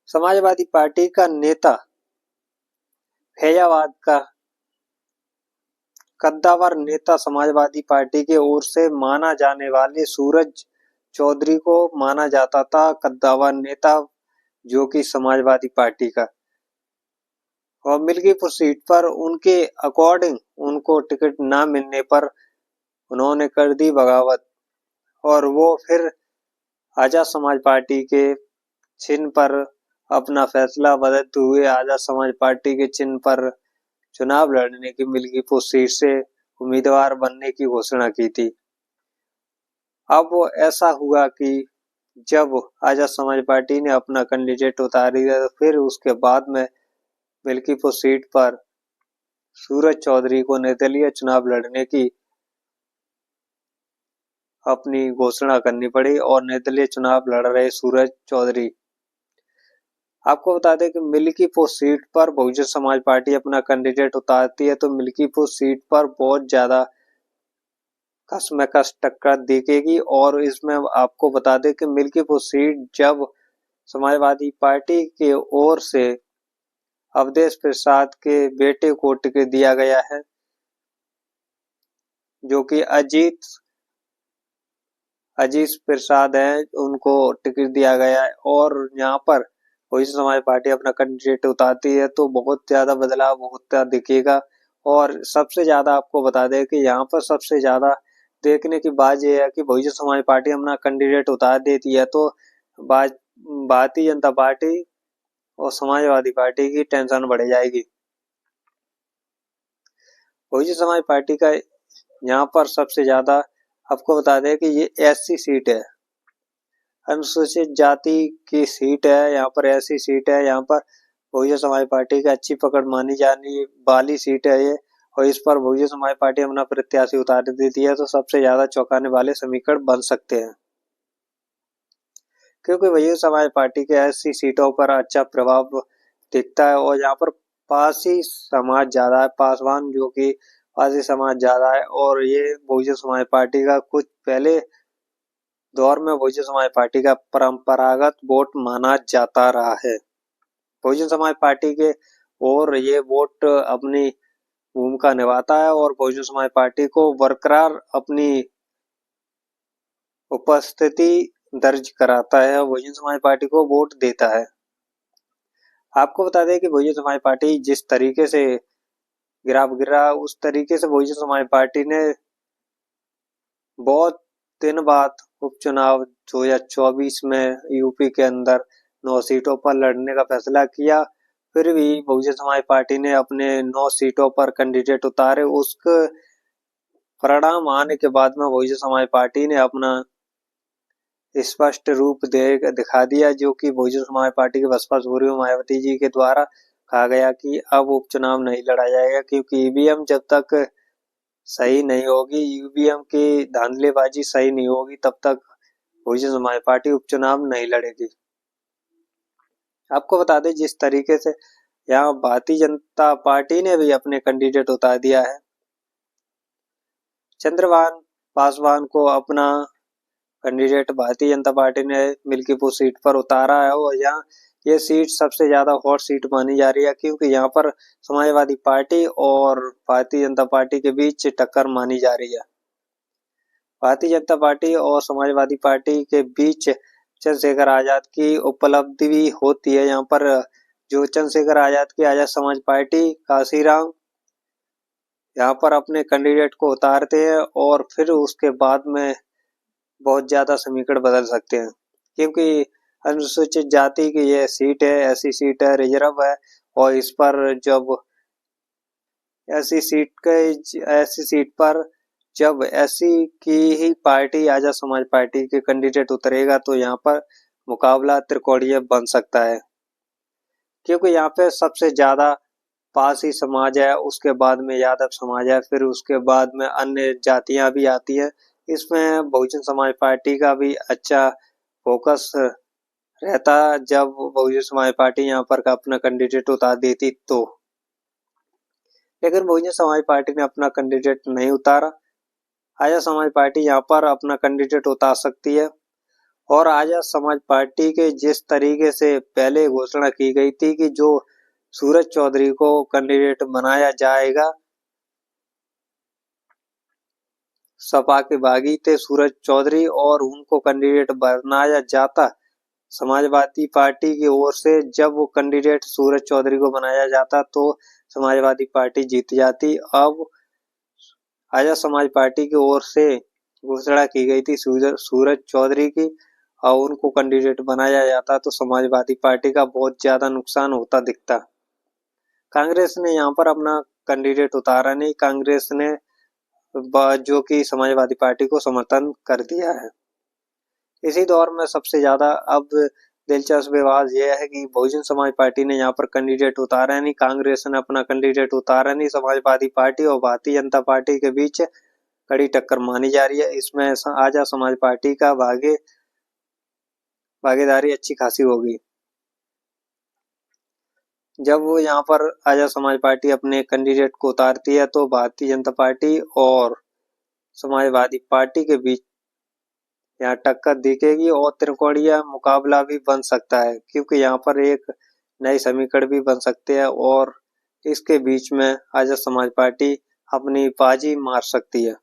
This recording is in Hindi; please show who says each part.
Speaker 1: समाजवादी पार्टी का नेता फैजाबाद का कद्दावर नेता समाजवादी पार्टी की ओर से माना जाने वाले सूरज चौधरी को माना जाता था कद्दावर नेता, जो कि समाजवादी पार्टी का, और मिल्कीपुर सीट पर उनके अकॉर्डिंग उनको टिकट ना मिलने पर उन्होंने कर दी बगावत और वो फिर आजाद समाज पार्टी के चिन्ह पर अपना फैसला बदलते हुए आजाद समाज पार्टी के चिन्ह पर चुनाव लड़ने की मिल्कीपुर सीट से उम्मीदवार बनने की घोषणा की थी। अब वो ऐसा हुआ कि जब आजाद समाज पार्टी ने अपना कैंडिडेट उतार दिया तो फिर उसके बाद में मिल्कीपुर सीट पर सूरज चौधरी को निर्दलीय चुनाव लड़ने की अपनी घोषणा करनी पड़ी और निर्दलीय चुनाव लड़ रहे सूरज चौधरी। आपको बता दें कि मिल्कीपुर सीट पर बहुजन समाज पार्टी अपना कैंडिडेट उतारती है तो मिल्कीपुर सीट पर बहुत ज्यादा कसमकस टक्कर दिखेगी। और इसमें आपको बता दें कि मिल्कीपुर सीट जब समाजवादी पार्टी की ओर से अवधेश प्रसाद के बेटे को टिकट दिया गया है, जो कि अजीत प्रसाद है, उनको टिकट दिया गया है और यहाँ पर बहुजन समाज पार्टी अपना कैंडिडेट उतारती है तो बहुत ज्यादा बदलाव होता दिखेगा। और सबसे ज्यादा आपको बता दें कि यहाँ पर सबसे ज्यादा देखने की बात यह है कि बहुजन समाज पार्टी अपना कैंडिडेट उतार देती है तो भारतीय जनता पार्टी और समाजवादी पार्टी की टेंशन बढ़ जाएगी। बहुजन समाज पार्टी का यहाँ पर सबसे ज्यादा आपको बता दें कि ये एससी सीट है, अनुसूचित जाति की सीट है, यहाँ पर ऐसी सीट है, यहाँ पर बहुजन समाज पार्टी की अच्छी पकड़ मानी जाने वाली सीट है ये, और इस पर बहुजन समाज पार्टी अपना प्रत्याशी उतार देती है तो सबसे ज्यादा चौंकाने वाले समीकरण बन सकते हैं, क्योंकि बहुजन समाज पार्टी के ऐसी सीटों पर अच्छा प्रभाव दिखता है और यहाँ पर पारसी समाज ज्यादा है, पासवान जो कि पारसी समाज ज्यादा है और ये बहुजन समाज पार्टी का कुछ पहले दौर में बहुजन समाज पार्टी का परंपरागत वोट माना जाता रहा है। बहुजन समाज पार्टी के और ये वोट अपनी भूमिका निभाता है और बहुजन समाज पार्टी को बरकरार अपनी उपस्थिति दर्ज कराता है और बहुजन समाज पार्टी को वोट देता है। आपको बता दें कि बहुजन समाज पार्टी जिस तरीके से गिरा उस तरीके से बहुजन समाज पार्टी ने बहुत दिन बाद उपचुनाव 2024 में यूपी के अंदर 9 सीटों पर लड़ने का फैसला किया। फिर भी बहुजन समाज पार्टी ने अपने 9 सीटों पर कैंडिडेट उतारे। उसके परिणाम आने के बाद में बहुजन समाज पार्टी ने अपना स्पष्ट रूप दिखा दिया, जो कि बहुजन समाज पार्टी के बसपा सुप्रीमो मायावती जी के द्वारा कहा गया कि अब उपचुनाव नहीं लड़ा जाएगा, क्योंकि ईवीएम जब तक सही नहीं होगी, ईवीएम की धांधलेबाजी सही नहीं होगी, तब तक बहुजन समाज पार्टी उपचुनाव नहीं लड़ेगी। आपको बता दें जिस तरीके से यहाँ भारतीय जनता पार्टी ने भी अपने कैंडिडेट उतार दिया है, चंद्रभान पासवान को अपना कैंडिडेट भारतीय जनता पार्टी ने मिल्कीपुर सीट पर उतारा है और यहाँ ये सीट सबसे ज्यादा हॉट सीट मानी जा रही है, क्योंकि यहाँ पर समाजवादी पार्टी और भारतीय जनता पार्टी के बीच टक्कर मानी जा रही है। भारतीय जनता पार्टी और समाजवादी पार्टी के बीच चंद्रशेखर आजाद की उपलब्धि भी होती है। यहाँ पर जो चंद्रशेखर आजाद की आजाद समाज पार्टी काशीराम यहाँ पर अपने कैंडिडेट को उतारते हैं और फिर उसके बाद में बहुत ज्यादा समीकरण बदल सकते हैं, क्योंकि अनुसूचित जाति की यह सीट है, ऐसी सीट है, रिजर्व है, और इस पर जब ऐसी सीट पर जब ऐसी की ही पार्टी आजाद समाज पार्टी के कैंडिडेट उतरेगा तो यहाँ पर मुकाबला त्रिकोणीय बन सकता है, क्योंकि यहाँ पे सबसे ज्यादा पारसी समाज है, उसके बाद में यादव समाज है, फिर उसके बाद में अन्य जातियां भी आती है। इसमें बहुजन समाज पार्टी का भी अच्छा फोकस रहता जब बहुजन समाज पार्टी यहाँ पर का अपना कैंडिडेट उतार देती तो, लेकिन बहुजन समाज पार्टी ने अपना कैंडिडेट नहीं उतारा। आजाद समाज पार्टी यहाँ पर अपना कैंडिडेट उतार सकती है और आजाद समाज पार्टी के जिस तरीके से पहले घोषणा की गई थी कि जो सूरज चौधरी को कैंडिडेट बनाया जाएगा, सपा के बागी थे सूरज चौधरी और उनको कैंडिडेट बनाया जाता समाजवादी पार्टी की ओर से। जब वो कैंडिडेट सूरज चौधरी को बनाया जाता तो समाजवादी पार्टी जीत जाती। अब आजाद समाज पार्टी की ओर से घोषणा की गई थी सूरज चौधरी की और उनको कैंडिडेट बनाया जाता तो समाजवादी पार्टी का बहुत ज्यादा नुकसान होता दिखता। कांग्रेस ने यहाँ पर अपना कैंडिडेट उतारा नहीं, कांग्रेस ने जो कि समाजवादी पार्टी को समर्थन कर दिया है। इसी दौर में सबसे ज्यादा अब दिलचस्प विवाद यह है कि बहुजन समाज पार्टी ने यहाँ पर कैंडिडेट उतारा नहीं, कांग्रेस ने अपना कैंडिडेट उतारा नहीं, समाजवादी पार्टी और भारतीय जनता पार्टी के बीच कड़ी टक्कर मानी जा रही है। इसमें आजाद समाज पार्टी का भागीदारी अच्छी खासी होगी। जब वो यहाँ पर आजाद समाज पार्टी अपने कैंडिडेट को उतारती है तो भारतीय जनता पार्टी और समाजवादी पार्टी के बीच यहाँ टक्कर दिखेगी और त्रिकोणीय मुकाबला भी बन सकता है, क्योंकि यहाँ पर एक नए समीकरण भी बन सकते हैं और इसके बीच में आजाद समाज पार्टी अपनी बाजी मार सकती है।